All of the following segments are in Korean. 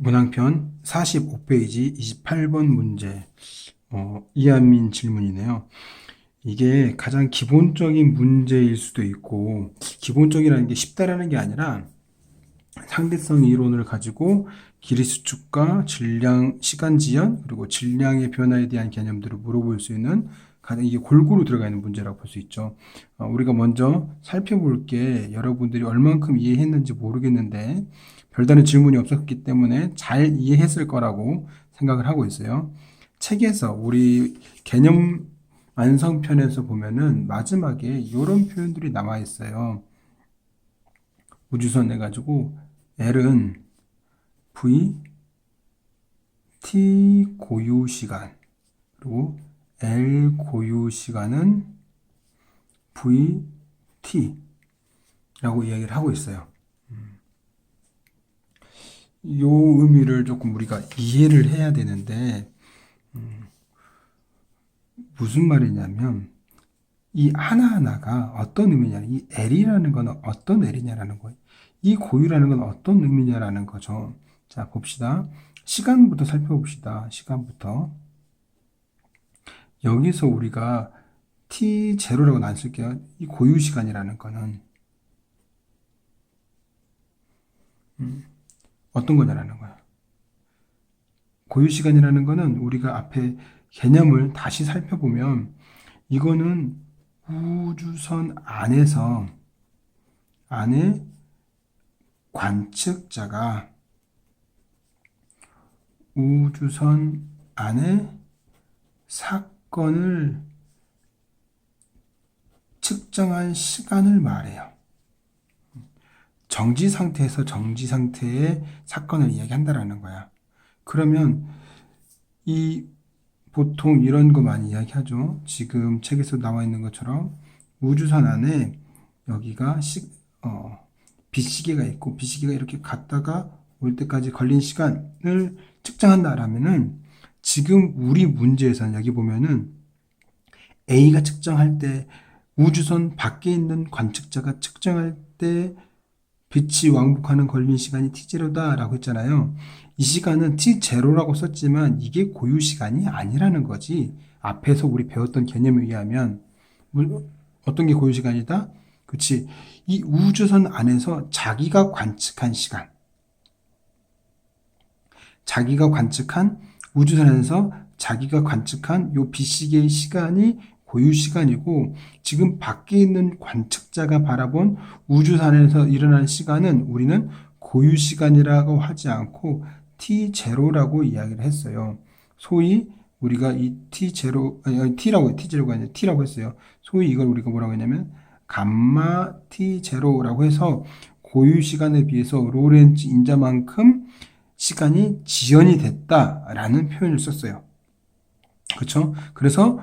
문항편 45페이지 28번 문제. 이한민 질문이네요. 이게 가장 기본적인 문제일 수도 있고, 기본적이라는 게 쉽다라는 게 아니라 상대성 이론을 가지고 길이 수축과 질량, 시간 지연, 그리고 질량의 변화에 대한 개념들을 물어볼 수 있는 가장 이게 골고루 들어가 있는 문제라고 볼 수 있죠. 우리가 먼저 살펴볼 게 여러분들이 얼만큼 이해했는지 모르겠는데 별다른 질문이 없었기 때문에 잘 이해했을 거라고 생각을 하고 있어요. 책에서 우리 개념 완성편에서 보면은 마지막에 이런 표현들이 남아 있어요. 우주선 해가지고 L은 V, T 고유 시간, 그리고 L 고유 시간은 V, T라고 이야기를 하고 있어요. 이 의미를 조금 우리가 이해를 해야 되는데, 무슨 말이냐면, 이 하나하나가 어떤 의미냐, 이 L이라는 건 어떤 L이냐라는 거예요. 이 고유라는 건 어떤 의미냐라는 거죠. 자, 봅시다. 시간부터 살펴봅시다. 시간부터. 여기서 우리가 T0라고는 안 쓸게요. 이 고유 시간이라는 거는 어떤 거냐라는 거야. 고유 시간이라는 거는 우리가 앞에 개념을 다시 살펴보면 이거는 우주선 안에 관측자가 우주선 안에 사건을 측정한 시간을 말해요. 정지 상태에서 정지 상태의 사건을 이야기한다라는 거야. 그러면 이 보통 이런 거 많이 이야기하죠. 지금 책에서 나와 있는 것처럼 우주선 안에 여기가 빛시계가 있고 빛시계가 이렇게 갔다가 올 때까지 걸린 시간을 측정한다라면은 지금 우리 문제에서는 여기 보면은 A가 측정할 때 우주선 밖에 있는 관측자가 측정할 때 빛이 왕복하는 걸린 시간이 T0다라고 했잖아요. 이 시간은 T0라고 썼지만 이게 고유 시간이 아니라는 거지. 앞에서 우리 배웠던 개념에 의하면 어떤 게 고유 시간이다? 그치. 이 우주선 안에서 자기가 관측한 시간, 우주선 안에서 자기가 관측한 요 빛시계의 시간이 고유 시간이고, 지금 밖에 있는 관측자가 바라본 우주선에서 일어난 시간은 우리는 고유 시간이라고 하지 않고 T0라고 이야기를 했어요. 소위 우리가 이 T제로가 아니라 T라고 했어요. 소위 이걸 우리가 뭐라고 했냐면 감마 T0라고 해서 고유 시간에 비해서 로렌츠 인자만큼 시간이 지연이 됐다라는 표현을 썼어요. 그렇죠? 그래서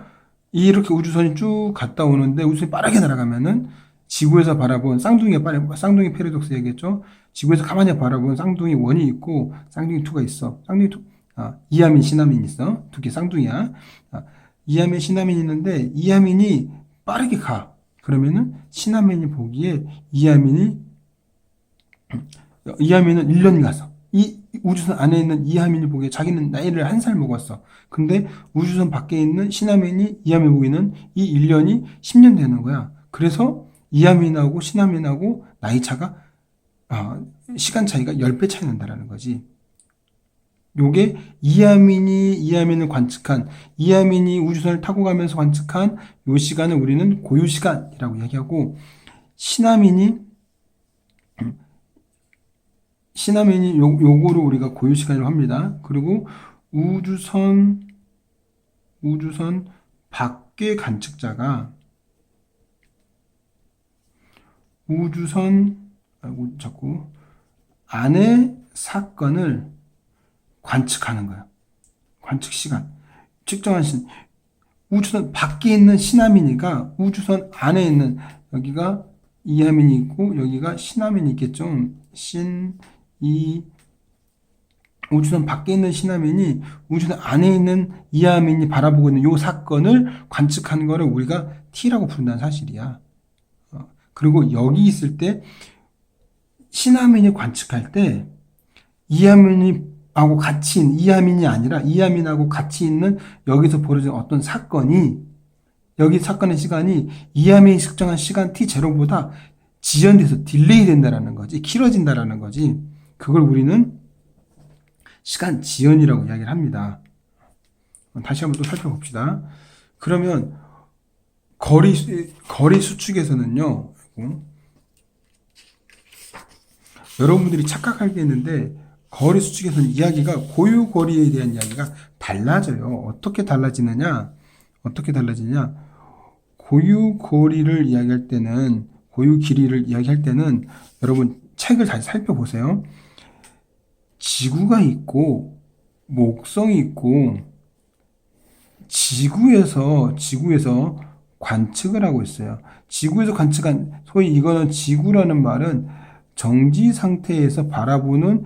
이렇게 우주선이 쭉 갔다 오는데 우주선이 빠르게 날아가면은 지구에서 바라본 쌍둥이 패러독스 얘기했죠. 지구에서 가만히 바라본 쌍둥이 1이 있고 쌍둥이 2가 있어. 이하민, 시나민 있어. 두 개 쌍둥이야. 이하민, 시나민 있는데 이하민이 빠르게 가. 그러면은 시나민이 보기에 이하민은 1년 갔어. 이 우주선 안에 있는 이하민이 보기에 자기는 나이를 1살 먹었어. 근데 우주선 밖에 있는 시나민이 이하민 보기에는 이 1년이 10년 되는 거야. 그래서 이하민하고 시나민하고 나이 차가 시간 차이가 10배 차이 난다라는 거지. 요게 이하민이 우주선을 타고 가면서 관측한 요 시간을 우리는 고유 시간이라고 이야기하고, 시나민이 요거를 우리가 고유 시간이라고 합니다. 그리고 우주선 밖의 관측자가 자꾸 안의 사건을 관측하는 거야. 관측 시간. 측정한 시간. 우주선 밖에 있는 시나민이가 우주선 안에 있는, 여기가 이하민이 있고 여기가 시나민이 있겠죠. 우주선 밖에 있는 시나민이 우주선 안에 있는 이하민이 바라보고 있는 요 사건을 관측한 거를 우리가 T라고 부른다는 사실이야. 그리고 여기 있을 때 시나민이 관측할 때 이하민이 하고 같이 있는 이하민이 아니라 이하민하고 같이 있는 여기서 벌어진 어떤 사건이 여기 사건의 시간이 이하민이 측정한 시간 t0보다 지연돼서 딜레이 된다라는 거지. 길어진다라는 거지. 그걸 우리는 시간 지연이라고 이야기를 합니다. 다시 한번 또 살펴봅시다. 그러면 거리 수축에서는요. 여러분들이 착각하겠는데 거리 수축에서는 이야기가 고유 거리에 대한 이야기가 달라져요. 어떻게 달라지느냐? 어떻게 달라지냐? 고유 거리를 이야기할 때는 고유 길이를 이야기할 때는 여러분 책을 다시 살펴보세요. 지구가 있고 목성이 있고 지구에서 관측을 하고 있어요. 지구에서 관측한 소위 이거는 지구라는 말은 정지 상태에서 바라보는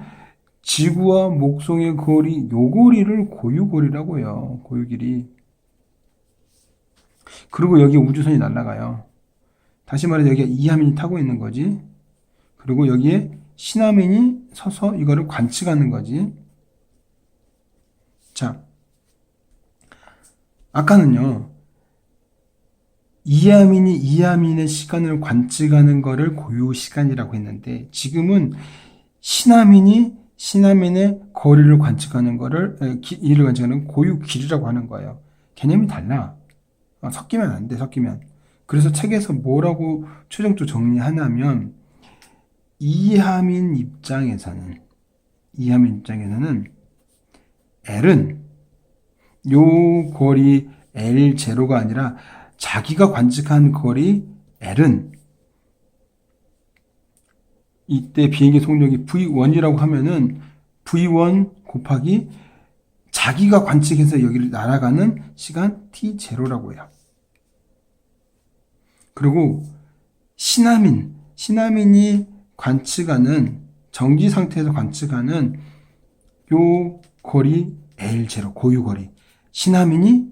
지구와 목성의 거리, 요 거리를 고유거리라고 해요. 고유길이. 그리고 여기 우주선이 날아가요. 다시 말해서 여기에 이하민이 타고 있는 거지. 그리고 여기에 신하민이 서서 이거를 관측하는 거지. 자, 아까는요. 이하민의 시간을 관측하는 거를 고유 시간이라고 했는데 지금은 신하민의 거리를 관측하는 거를 길이를 관측하는 고유 길이라고 하는 거예요. 개념이 달라. 섞이면 안 돼. 섞이면. 그래서 책에서 뭐라고 최종적으로 정리하냐면 이하민 입장에서는 L은 요 거리 L0가 아니라 자기가 관측한 거리 L은 이때 비행기 속력이 V1이라고 하면은 V1 곱하기 자기가 관측해서 여기를 날아가는 시간 T0라고 해요. 그리고 신하민이 관측하는 정지 상태에서 관측하는 요 거리 L0 고유 거리. 신하민이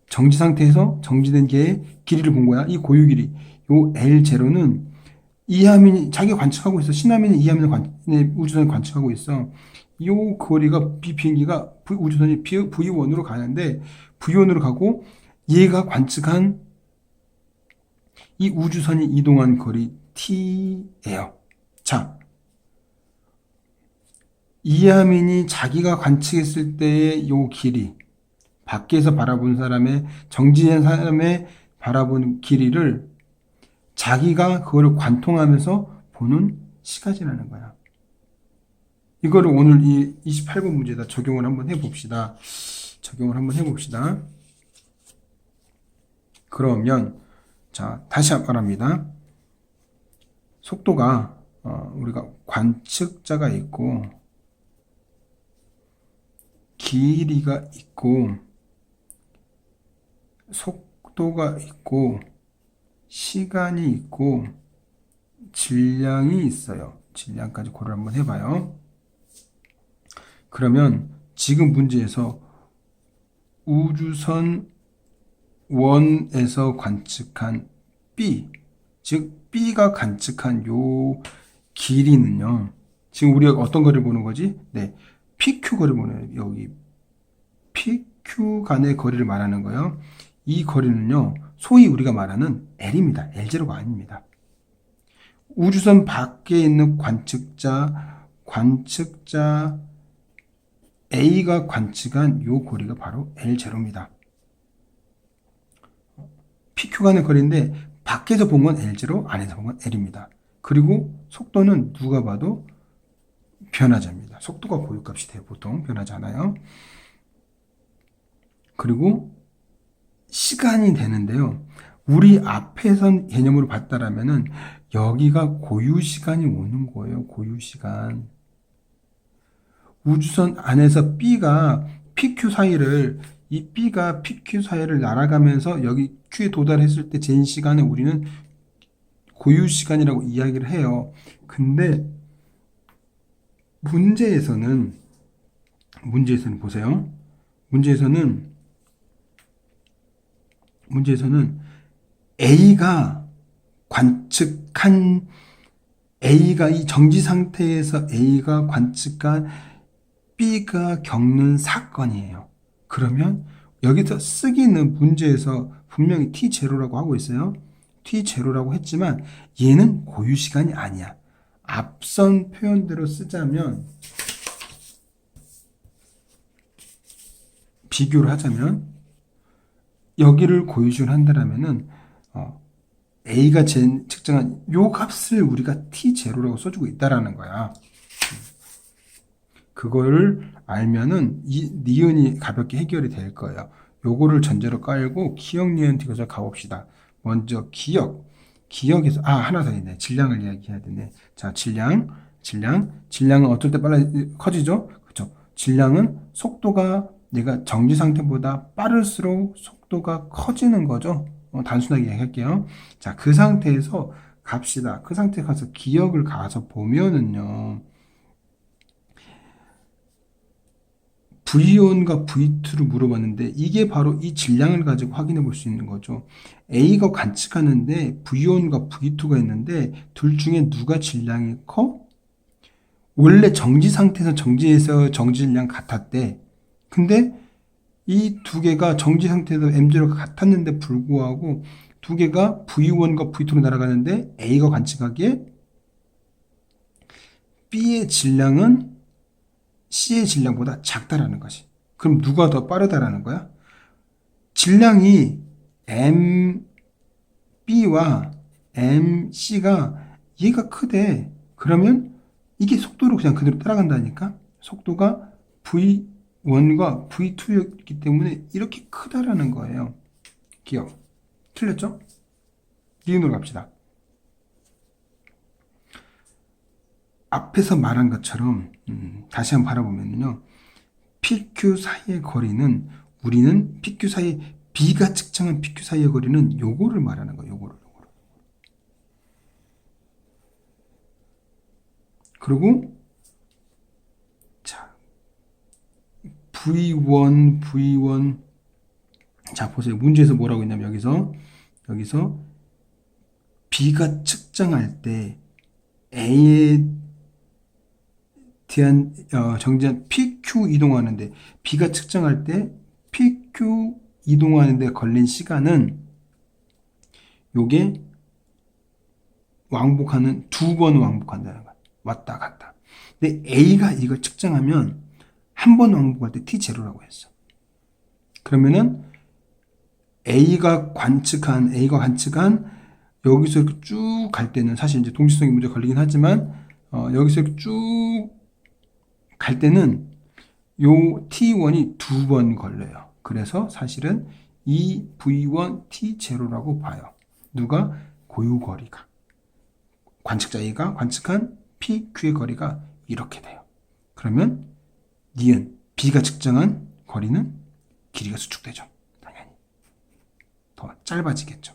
정지 상태에서 정지된 개의 길이를 본 거야. 이 고유 길이. 요 L0는 이하민이 자기가 관측하고 있어. 신하민이 이하민의 우주선을 관측하고 있어. 이 거리가 비행기가 우주선이 V1으로 가는데 V1으로 가고 얘가 관측한 이 우주선이 이동한 거리 T예요. 자, 이하민이 자기가 관측했을 때의 요 길이 밖에서 바라본 사람의 정지된 사람의 바라본 길이를 자기가 그거를 관통하면서 보는 시간이라는 거야. 이거를 오늘 이 28번 문제에다 적용을 한번 해봅시다. 그러면 자 다시 말합니다. 속도가 우리가 관측자가 있고 길이가 있고 속도가 있고 시간이 있고 질량이 있어요. 질량까지 고려 한번 해봐요. 그러면 지금 문제에서 우주선 1에서 관측한 B, 즉 B가 관측한 요 길이는요. 지금 우리가 어떤 거리를 보는 거지? 네, PQ 거리를 보는 거예요. 여기 PQ 간의 거리를 말하는 거예요. 이 거리는요. 소위 우리가 말하는 L입니다. L0가 아닙니다. 우주선 밖에 있는 관측자 A가 관측한 요 거리가 바로 L0입니다. PQ 간의 거리인데 밖에서 본 건 L0, 안에서 본 건 L입니다. 그리고 속도는 누가 봐도 변화자입니다. 속도가 고유값이 돼요. 보통 변하지 않아요. 그리고 시간이 되는데요. 우리 앞에선 개념으로 봤다라면은 여기가 고유 시간이 오는 거예요. 고유 시간. 우주선 안에서 B가 PQ 사이를 날아가면서 여기 Q에 도달했을 때 재인 시간을 우리는 고유 시간이라고 이야기를 해요. 근데 문제에서는 보세요. 문제에서는 A가 이 정지 상태에서 A가 관측한 B가 겪는 사건이에요. 그러면 여기서 쓰기는 문제에서 분명히 T0라고 하고 있어요. T0라고 했지만 얘는 고유 시간이 아니야. 앞선 표현대로 쓰자면, 비교를 하자면, 여기를 고유시를 한다면은 A가 측정한 요 값을 우리가 T0라고 써주고 있다라는 거야. 그거를 알면은 이 니은이 가볍게 해결이 될 거예요. 요거를 전제로 깔고 기억, 니은, 디귿을 가봅시다. 먼저 기억에서 하나 더 있네. 질량을 이야기해야 되네. 자, 질량은 어떨 때 빨라 커지죠? 그렇죠? 질량은 속도가 내가 정지 상태보다 빠를수록 속도가 커지는 거죠. 단순하게 이야기할게요. 자, 그 상태에서 갑시다. 그 상태에 가서 기억을 가서 보면은요. V1과 V2를 물어봤는데 이게 바로 이 질량을 가지고 확인해 볼 수 있는 거죠. A가 관측하는데 V1과 V2가 있는데 둘 중에 누가 질량이 커? 원래 정지 상태에서 정지 질량 같았대. 근데 이 두 개가 정지 상태에서 M0가 같았는데 불구하고 두 개가 V1과 V2로 날아가는데 A가 관측하기에 B의 질량은 C의 질량보다 작다라는 것이. 그럼 누가 더 빠르다라는 거야? 질량이 MB와 MC가 얘가 크대. 그러면 이게 속도로 그냥 그대로 따라간다니까? 속도가 V1과 V2였기 때문에 이렇게 크다라는 거예요. 기억. 틀렸죠? 니은으로 갑시다. 앞에서 말한 것처럼 다시 한번 바라보면요. PQ 사이의 거리는 우리는 PQ 사이 B가 측정한 PQ 사이의 거리는 요거를 말하는 거예요. 요거를. 그리고 자, V1 자, 보세요. 문제에서 뭐라고 했냐면 여기서 B가 측정할 때 A에 대한 정지한 PQ 이동하는데 B가 측정할 때 PQ 이동하는데 걸린 시간은 요게 왕복하는 2번 왕복한다는 거야. 왔다 갔다. 근데 A가 이걸 측정하면 한 번 왕복할 때 T0라고 했어. 그러면은 A가 관측한 여기서 이렇게 쭉 갈 때는 사실 이제 동시성이 문제 걸리긴 하지만 여기서 이렇게 쭉 갈 때는 요 T1이 2번 걸려요. 그래서 사실은 이 V1 T0라고 봐요. 누가? 고유거리가. 관측자 A가 관측한 PQ의 거리가 이렇게 돼요. 그러면 니은 B가 측정한 거리는 길이가 수축되죠. 당연히. 더 짧아지겠죠.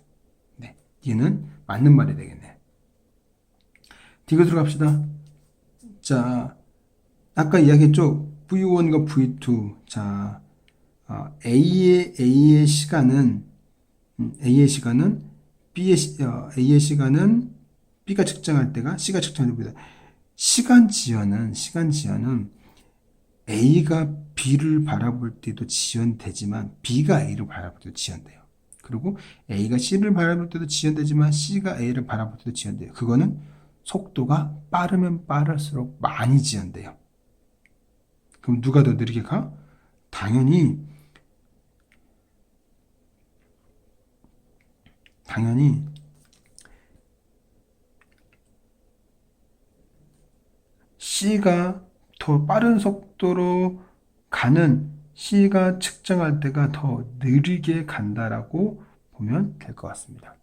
네, 니은은 맞는 말이 되겠네. 디귿으로 갑시다. 자, 아까 이야기했죠. V1과 V2. 자, A의 시간은 A의 시간은 B가 측정할 때가 C가 측정할 때보다 시간 지연은 A가 B를 바라볼 때도 지연되지만 B가 A를 바라볼 때도 지연돼요. 그리고 A가 C를 바라볼 때도 지연되지만 C가 A를 바라볼 때도 지연돼요. 그거는 속도가 빠르면 빠를수록 많이 지연돼요. 그럼 누가 더 느리게 가? 당연히 C가 더 빠른 속도로 가는 C가 측정할 때가 더 느리게 간다라고 보면 될 것 같습니다.